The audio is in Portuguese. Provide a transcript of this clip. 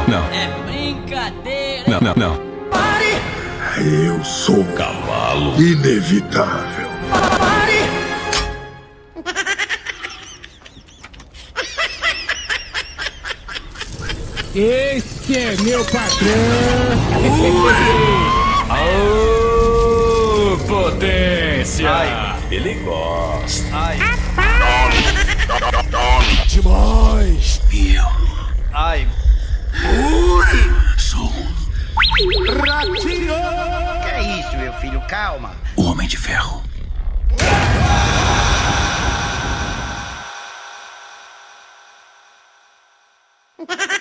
Não. É brincadeira. Não. Pare! Eu sou um cavalo inevitável. Pare! Esse é meu patrão. Aô, potência! Ai. Ele gosta. Ai, Demais. E eu ai. sou Ratinho. Que é isso, meu filho? Calma. o Homem de Ferro. Ha ha ha!